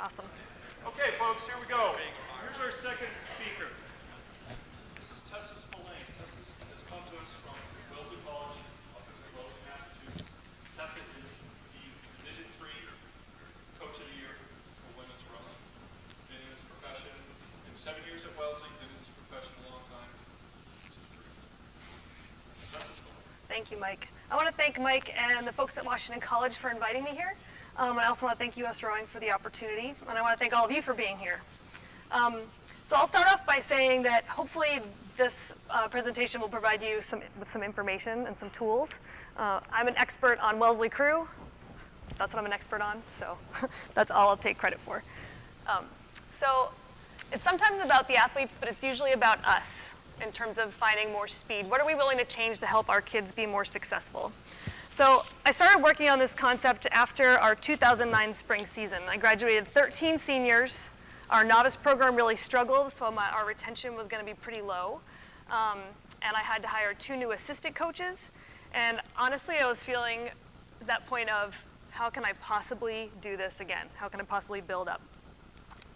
Awesome. Okay, folks, here we go. Here's our second speaker. This is Tessa Spillane. Tessa has come to us from Wellesley College up in Wellesley, Massachusetts. Tessa is the Division III Coach of the Year for women's rowing. Been in this profession in 7 years at Wellesley, been in this profession a long time. This is great. Tessa Spillane. Thank you, Mike. I want to thank Mike and the folks at Washington College for inviting me here. I also want to thank US Rowing for the opportunity, and I want to thank all of you for being here. So I'll start off by saying that hopefully this presentation will provide you with some information and some tools. I'm an expert on Wellesley crew. That's what I'm an expert on, so that's all I'll take credit for. So it's sometimes about the athletes, but it's usually about us in terms of finding more speed. What are we willing to change to help our kids be more successful? So I started working on this concept after our 2009 spring season. I graduated 13 seniors. Our novice program really struggled, so our retention was going to be pretty low. And I had to hire 2 new assistant coaches. And honestly, I was feeling at that point of, how can I possibly do this again? How can I possibly build up?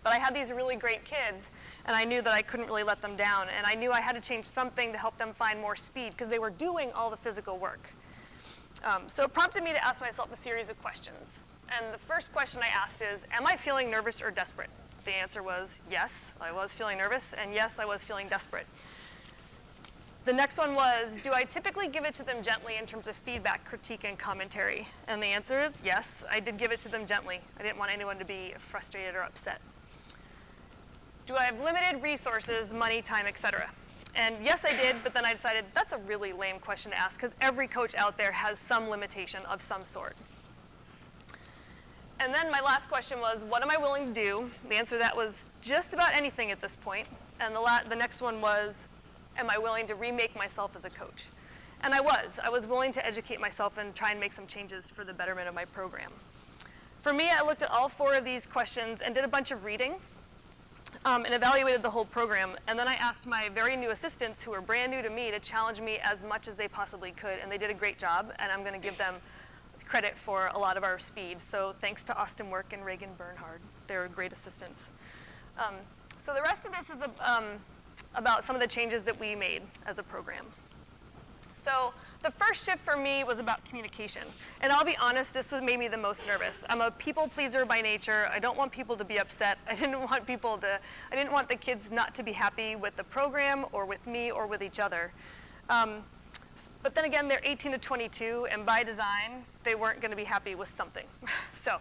But I had these really great kids, and I knew that I couldn't really let them down. And I knew I had to change something to help them find more speed, because they were doing all the physical work. So it prompted me to ask myself a series of questions. And the first question I asked is, am I feeling nervous or desperate? The answer was yes, I was feeling nervous, and yes, I was feeling desperate. The next one was, do I typically give it to them gently in terms of feedback, critique, and commentary? And the answer is yes, I did give it to them gently. I didn't want anyone to be frustrated or upset. Do I have limited resources, money, time, etc.? And yes, I did, but then I decided that's a really lame question to ask, because every coach out there has some limitation of some sort. And then my last question was, what am I willing to do? The answer to that was just about anything at this point. And the next one was, am I willing to remake myself as a coach? And I was willing to educate myself and try and make some changes for the betterment of my program. For me, I looked at all 4 of these questions and did a bunch of reading. And evaluated the whole program. And then I asked my very new assistants, who were brand new to me, to challenge me as much as they possibly could. And they did a great job, and I'm going to give them credit for a lot of our speed. So thanks to Austin Work and Reagan Bernhard. They're great assistants. So the rest of this is about some of the changes that we made as a program. So the first shift for me was about communication. And I'll be honest, this made me the most nervous. I'm a people pleaser by nature. I don't want people to be upset. I didn't want the kids not to be happy with the program or with me or with each other. But then again, they're 18 to 22, and by design, they weren't going to be happy with something. So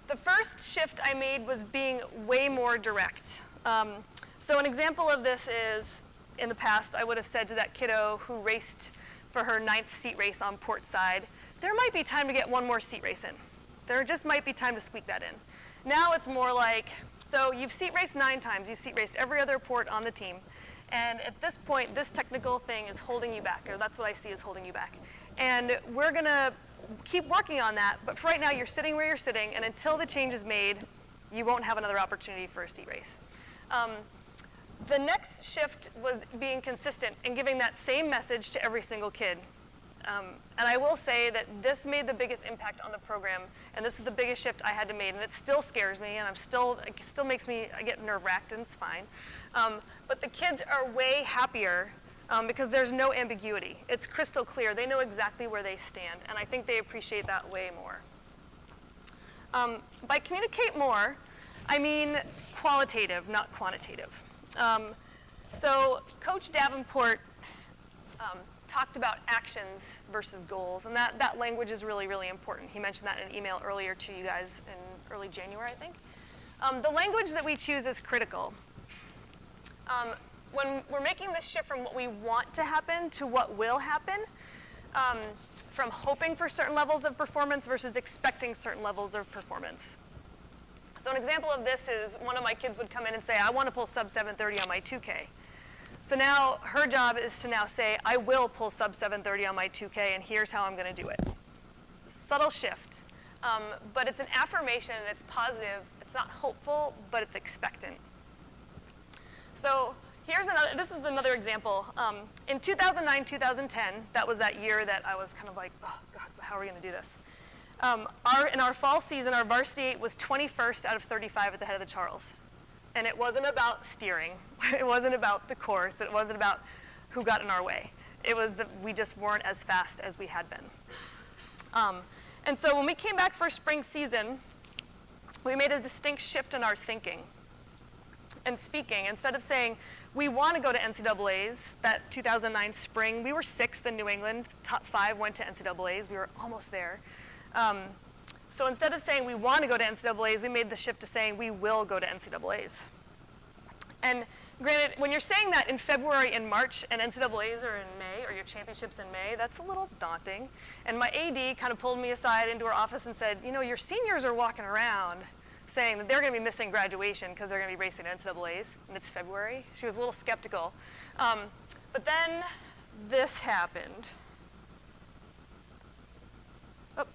the first shift I made was being way more direct. So an example of this is, in the past, I would have said to that kiddo who raced for her 9th seat race on port side, there might be time to get 1 more seat race in. There just might be time to squeak that in. Now it's more like, so you've seat raced 9 times, you've seat raced every other port on the team, and at this point, this technical thing is holding you back, or that's what I see as holding you back. And we're gonna keep working on that, but for right now, you're sitting where you're sitting, and until the change is made, you won't have another opportunity for a seat race. The next shift was being consistent and giving that same message to every single kid. And I will say that this made the biggest impact on the program, and this is the biggest shift I had to make, and it still scares me, and it still makes me, I get nerve-wracked, and it's fine. But the kids are way happier because there's no ambiguity. It's crystal clear. They know exactly where they stand, and I think they appreciate that way more. By communicate more, I mean qualitative, not quantitative. So Coach Davenport talked about actions versus goals, and that language is really, really important. He mentioned that in an email earlier to you guys in early January, I think. The language that we choose is critical. When we're making this shift from what we want to happen to what will happen, from hoping for certain levels of performance versus expecting certain levels of performance. So an example of this is one of my kids would come in and say, I want to pull sub 730 on my 2K. So now her job is to now say, I will pull sub 730 on my 2K, and here's how I'm going to do it. Subtle shift, but it's an affirmation, and it's positive. It's not hopeful, but it's expectant. So this is another example. In 2009, 2010, that was that year that I was kind of like, oh God, how are we going to do this? In our fall season, our varsity was 21st out of 35 at the head of the Charles. And it wasn't about steering. It wasn't about the course. It wasn't about who got in our way. It was that we just weren't as fast as we had been. And so when we came back for spring season, we made a distinct shift in our thinking and speaking. Instead of saying, we want to go to NCAAs, that 2009 spring, we were 6th in New England, top 5 went to NCAAs, we were almost there. So instead of saying we want to go to NCAAs, we made the shift to saying we will go to NCAAs. And granted, when you're saying that in February and March, and NCAAs are in May, or your championships in May, that's a little daunting. And my AD kind of pulled me aside into her office and said, you know, your seniors are walking around saying that they're going to be missing graduation because they're going to be racing NCAAs, and it's February. She was a little skeptical. But then this happened. Oh.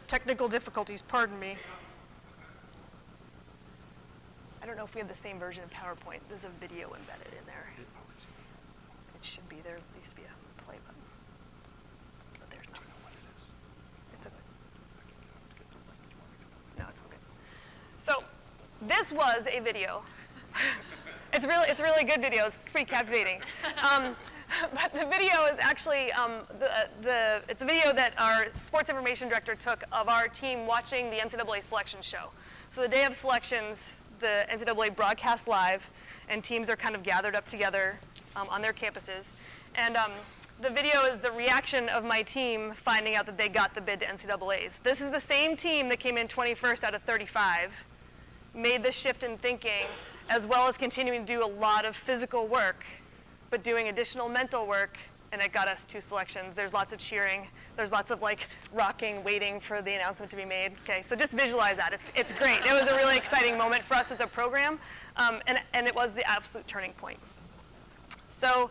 Technical difficulties, pardon me. I don't know if we have the same version of PowerPoint. There's a video embedded in there. It should be. There used to be a play button. But there's not. It's okay. No, it's okay. So this was a video. It's a really good video. It's pretty captivating. But the video is actually, it's a video that our sports information director took of our team watching the NCAA selection show. So the day of selections, the NCAA broadcasts live, and teams are kind of gathered up together on their campuses. And the video is the reaction of my team finding out that they got the bid to NCAAs. This is the same team that came in 21st out of 35, made the shift in thinking, as well as continuing to do a lot of physical work, but doing additional mental work, and it got us 2 selections. There's lots of cheering. There's lots of like rocking, waiting for the announcement to be made. Okay, so just visualize that. It's great. It was a really exciting moment for us as a program, and it was the absolute turning point. So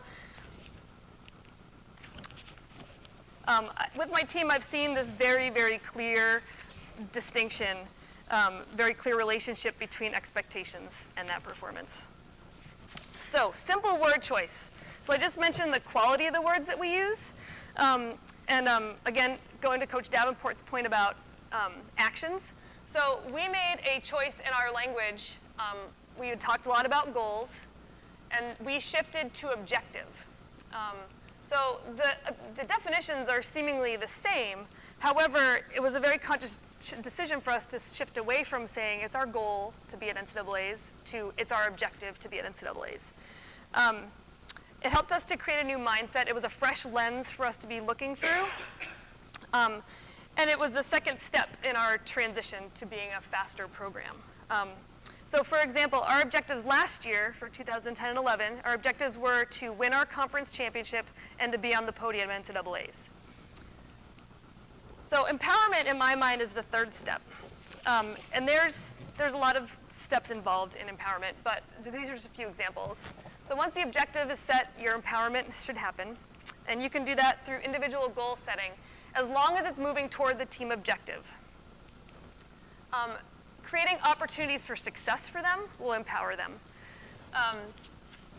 with my team, I've seen this very, very clear distinction, very clear relationship between expectations and that performance. So, simple word choice. So I just mentioned the quality of the words that we use. Again, going to Coach Davenport's point about actions. So we made a choice in our language. We had talked a lot about goals, and we shifted to objective. So the definitions are seemingly the same. However, it was a very conscious decision for us to shift away from saying it's our goal to be at NCAAs to it's our objective to be at NCAAs. It helped us to create a new mindset. It was a fresh lens for us to be looking through. And it was the second step in our transition to being a faster program. So for example, our objectives last year for 2010 and 11, our objectives were to win our conference championship and to be on the podium at NCAAs. So empowerment, in my mind, is the third step. And there's a lot of steps involved in empowerment, but these are just a few examples. So once the objective is set, your empowerment should happen. And you can do that through individual goal setting, as long as it's moving toward the team objective. Creating opportunities for success for them will empower them.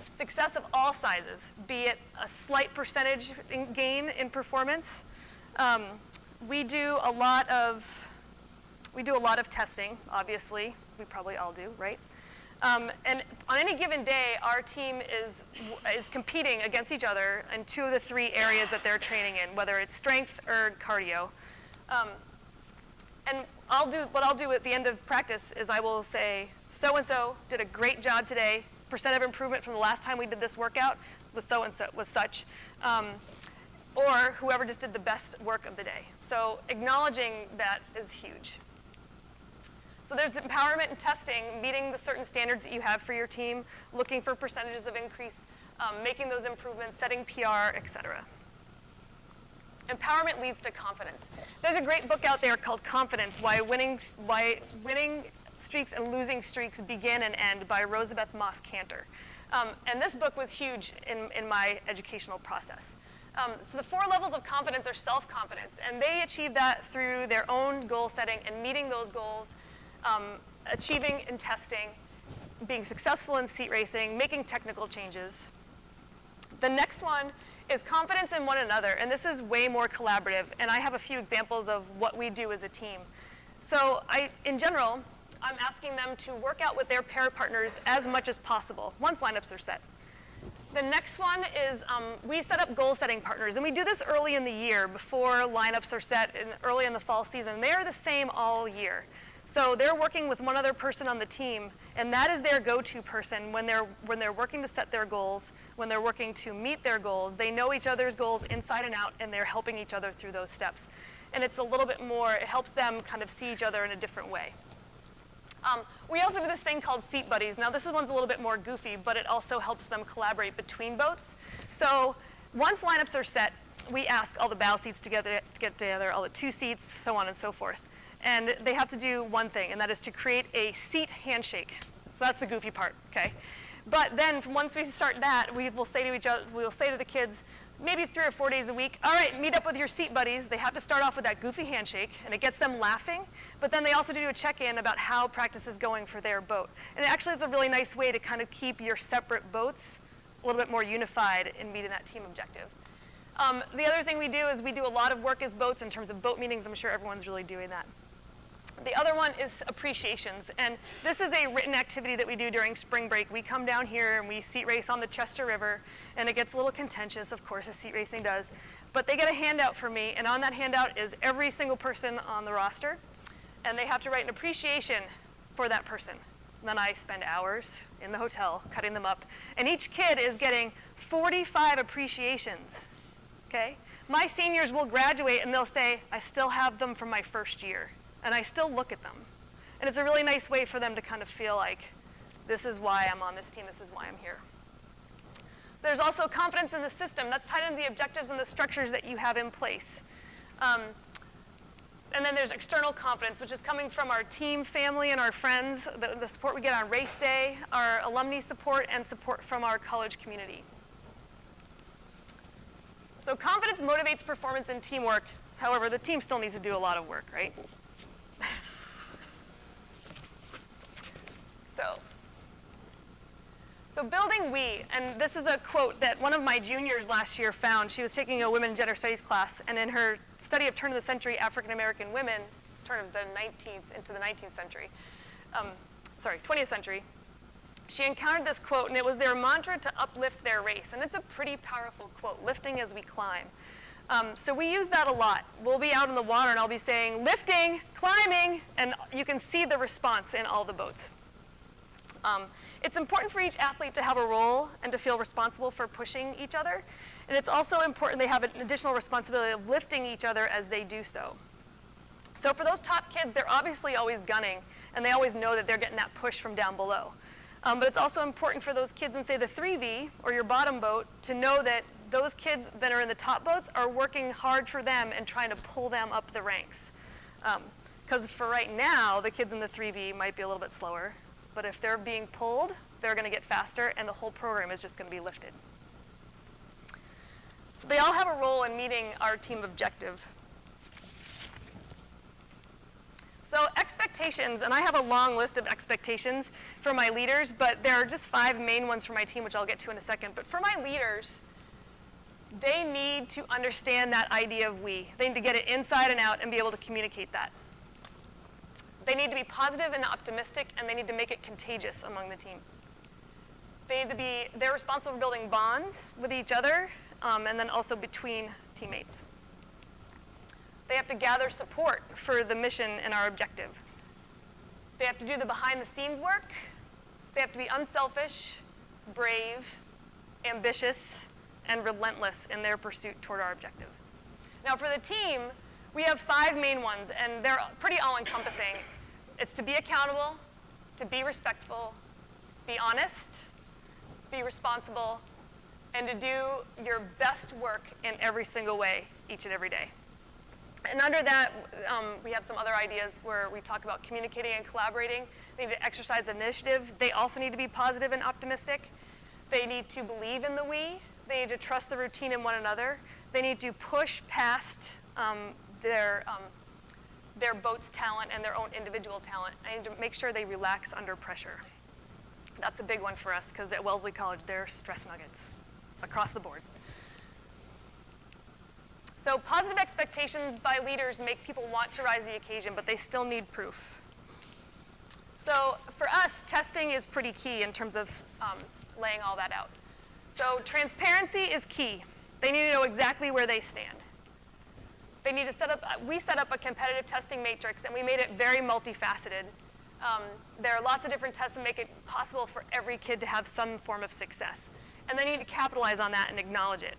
Success of all sizes, be it a slight percentage gain in performance. We do a lot of testing, obviously. We probably all do, right? And on any given day, our team is competing against each other in 2 of the 3 areas that they're training in, whether it's strength or cardio. And what I'll do at the end of practice is I will say, so-and-so did a great job today. Percent of improvement from the last time we did this workout was so-and-so, was such. Or whoever just did the best work of the day. So acknowledging that is huge. So there's empowerment and testing, meeting the certain standards that you have for your team, looking for percentages of increase, making those improvements, setting PR, etc. Empowerment leads to confidence. There's a great book out there called Confidence, Why Winning Streaks and Losing Streaks Begin and End by Rosabeth Moss Cantor. And this book was huge in my educational process. So the 4 levels of confidence are self-confidence, and they achieve that through their own goal setting and meeting those goals, achieving in testing, being successful in seat racing, making technical changes. The next one is confidence in one another, and this is way more collaborative, and I have a few examples of what we do as a team. So in general, I'm asking them to work out with their pair partners as much as possible, once lineups are set. The next one is we set up goal-setting partners, and we do this early in the year before lineups are set and early in the fall season. They are the same all year. So they're working with one other person on the team, and that is their go-to person when they're working to set their goals, when they're working to meet their goals. They know each other's goals inside and out, and they're helping each other through those steps. And it's a little bit more, it helps them kind of see each other in a different way. We also do this thing called seat buddies. Now this one's a little bit more goofy, but it also helps them collaborate between boats. So once lineups are set, we ask all the bow seats to get together, all the two seats, so on and so forth. And they have to do one thing, and that is to create a seat handshake. So that's the goofy part, okay? But then once we start that, we will say to the kids, maybe 3 or 4 days a week, all right, meet up with your seat buddies. They have to start off with that goofy handshake, and it gets them laughing. But then they also do a check-in about how practice is going for their boat. And it actually is a really nice way to kind of keep your separate boats a little bit more unified in meeting that team objective. The other thing we do is we do a lot of work as boats in terms of boat meetings. I'm sure everyone's really doing that. The other one is appreciations, and this is a written activity that we do during spring break. We come down here and we seat race on the Chester River, and it gets a little contentious, of course, as seat racing does. But they get a handout from me, and on that handout is every single person on the roster, and they have to write an appreciation for that person. And then I spend hours in the hotel cutting them up, and each kid is getting 45 appreciations, okay? My seniors will graduate, and they'll say, I still have them from my first year. And I still look at them. And it's a really nice way for them to kind of feel like, this is why I'm on this team, this is why I'm here. There's also confidence in the system. That's tied into the objectives and the structures that you have in place. And then there's external confidence, which is coming from our team, family, and our friends, the support we get on race day, our alumni support, and support from our college community. So confidence motivates performance and teamwork. However, the team still needs to do a lot of work, right? So building we, and this is a quote that one of my juniors last year found. She was taking a women gender studies class, and in her study of turn of the century African American women, turn of the 19th into the 19th century, 20th century, she encountered this quote, and it was their mantra to uplift their race. And it's a pretty powerful quote, lifting as we climb. So we use that a lot. We'll be out in the water, and I'll be saying, lifting, climbing, and you can see the response in all the boats. It's important for each athlete to have a role and to feel responsible for pushing each other. And it's also important they have an additional responsibility of lifting each other as they do so. So for those top kids, they're obviously always gunning, and they always know that they're getting that push from down below. But it's also important for those kids in, say, the 3V or your bottom boat to know that those kids that are in the top boats are working hard for them and trying to pull them up the ranks. Because for right now, the kids in the 3V might be a little bit slower, but if they're being pulled, they're going to get faster, and the whole program is just going to be lifted. So they all have a role in meeting our team objective. So expectations, and I have a long list of expectations for my leaders, but there are just 5 main ones for my team, which I'll get to in a second. But for my leaders, they need to understand that idea of we. They need to get it inside and out and be able to communicate that. They need to be positive and optimistic, and they need to make it contagious among the team. They're responsible for building bonds with each other, and then also between teammates. They have to gather support for the mission and our objective. They have to do the behind-the-scenes work. They have to be unselfish, brave, ambitious, and relentless in their pursuit toward our objective. Now for the team, we have 5 main ones, and they're pretty all-encompassing. It's to be accountable, to be respectful, be honest, be responsible, and to do your best work in every single way, each and every day. And under that, we have some other ideas where we talk about communicating and collaborating. They need to exercise initiative. They also need to be positive and optimistic. They need to believe in the we. They need to trust the routine in one another. They need to push past their boat's talent and their own individual talent. I need to make sure they relax under pressure. That's a big one for us, because at Wellesley College, they're stress nuggets across the board. So positive expectations by leaders make people want to rise to the occasion, but they still need proof. So for us, testing is pretty key in terms of laying all that out. So transparency is key. They need to know exactly where they stand. They need to we set up a competitive testing matrix, and we made it very multifaceted. There are lots of different tests that make it possible for every kid to have some form of success. And they need to capitalize on that and acknowledge it.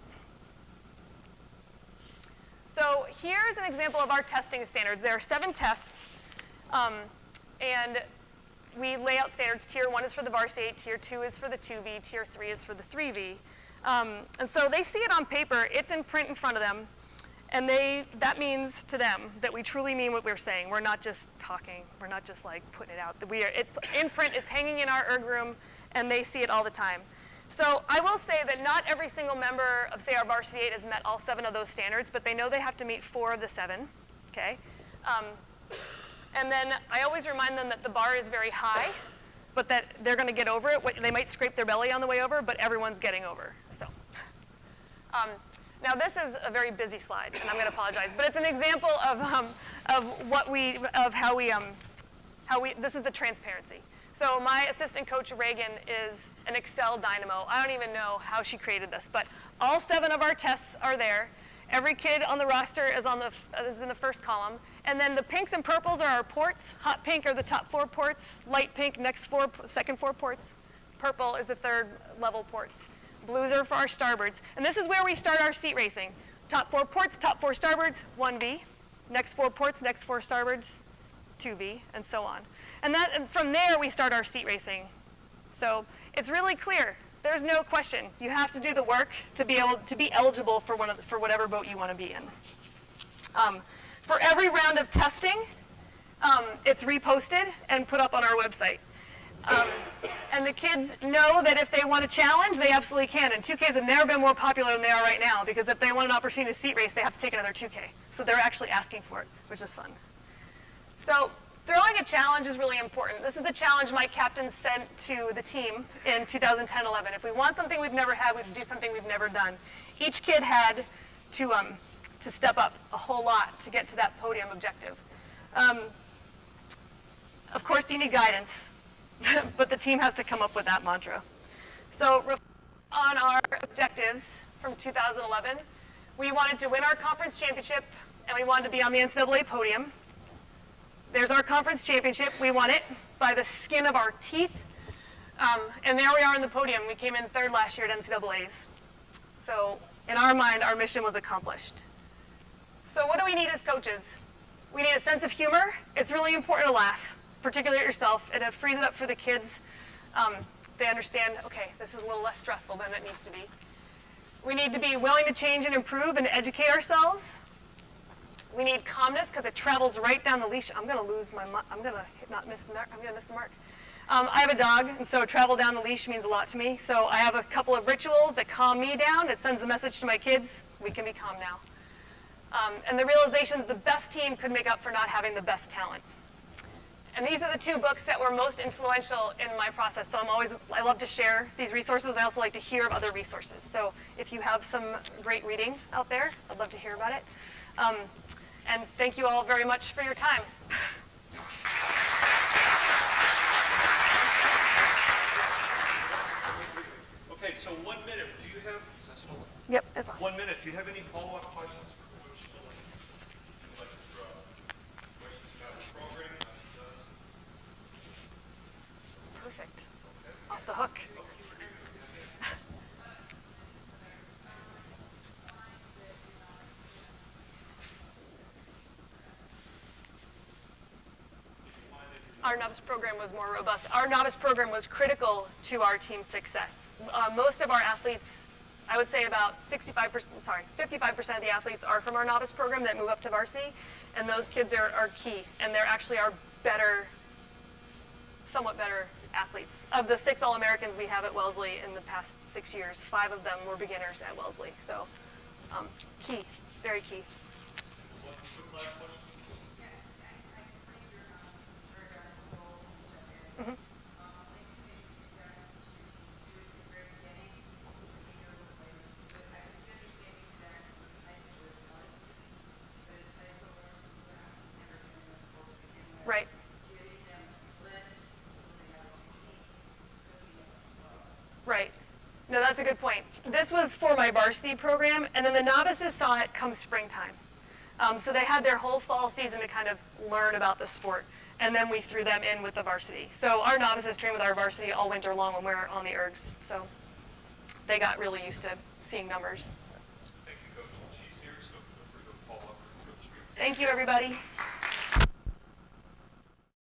So here's an example of our testing standards. There are 7 tests, and we lay out standards. Tier 1 is for the varsity, Tier 2 is for the 2V, Tier 3 is for the 3V. And so they see it on paper, it's in print in front of them, and that means to them that we truly mean what we're saying. We're not just talking, we're not just like putting it out. It's in print, it's hanging in our erg room, and they see it all the time. So I will say that not every single member of, say, our varsity 8 has met all 7 of those standards, but they know they have to meet 4 of the 7, okay? And then I always remind them that the bar is very high, but that they're going to get over it. They might scrape their belly on the way over, but everyone's getting over. So, now this is a very busy slide, and I'm going to apologize, but it's an example of this is the transparency. So my assistant coach Reagan is an Excel dynamo. I don't even know how she created this, but all 7 of our tests are there. Every kid on the roster is in the first column. And then the pinks and purples are our ports. Hot pink are the top 4 ports. Light pink, second 4 ports. Purple is the 3rd level ports. Blues are for our starboards. And this is where we start our seat racing. Top 4 ports, top 4 starboards, 1V. Next 4 ports, next 4 starboards, 2V, and so on. And from there we start our seat racing. So it's really clear. There's no question. You have to do the work to be able to be eligible for whatever boat you want to be in. For every round of testing, it's reposted and put up on our website. And the kids know that if they want a challenge, they absolutely can. And 2Ks have never been more popular than they are right now, because if they want an opportunity to seat race, they have to take another 2K. So they're actually asking for it, which is fun. So throwing a challenge is really important. This is the challenge my captain sent to the team in 2010-11. If we want something we've never had, we have to do something we've never done. Each kid had to step up a whole lot to get to that podium objective. Of course, you need guidance, but the team has to come up with that mantra. So on our objectives from 2011, we wanted to win our conference championship, and we wanted to be on the NCAA podium. There's our conference championship. We won it by the skin of our teeth. And there we are on the podium. We came in 3rd last year at NCAAs. So in our mind, our mission was accomplished. So what do we need as coaches? We need a sense of humor. It's really important to laugh, particularly at yourself, and it frees it up for the kids. They understand, okay, this is a little less stressful than it needs to be. We need to be willing to change and improve and educate ourselves. We need calmness, because it travels right down the leash. I'm going to miss the mark. I have a dog, and so travel down the leash means a lot to me. So I have a couple of rituals that calm me down. It sends the message to my kids, we can be calm now. And the realization that the best team could make up for not having the best talent. And these are the 2 books that were most influential in my process. So I love to share these resources. I also like to hear of other resources. So if you have some great reading out there, I'd love to hear about it. And thank you all very much for your time. Okay, so 1 minute. Do you have? Is that stolen? Yep, that's on. 1 minute. Do you have any follow-up questions for Coach Spillane? Would you like to throw questions about the program? How she does? Perfect. Off the hook. Our novice program was more robust. Our novice program was critical to our team's success. Most of our athletes, I would say about 55% of the athletes are from our novice program that move up to varsity, and those kids are key, and they're actually our somewhat better athletes. Of the 6 All-Americans we have at Wellesley in the past 6 years, 5 of them were beginners at Wellesley. So key, very key. Mm-hmm. No, that's a good point. This was for my varsity program, and then the novices saw it come springtime. So they had their whole fall season to kind of learn about the sport, and then we threw them in with the varsity. So our novices train with our varsity all winter long when we're on the ergs. So they got really used to seeing numbers. Thank you, Coach. She's here, so feel free to follow up with Coach. Thank you, everybody.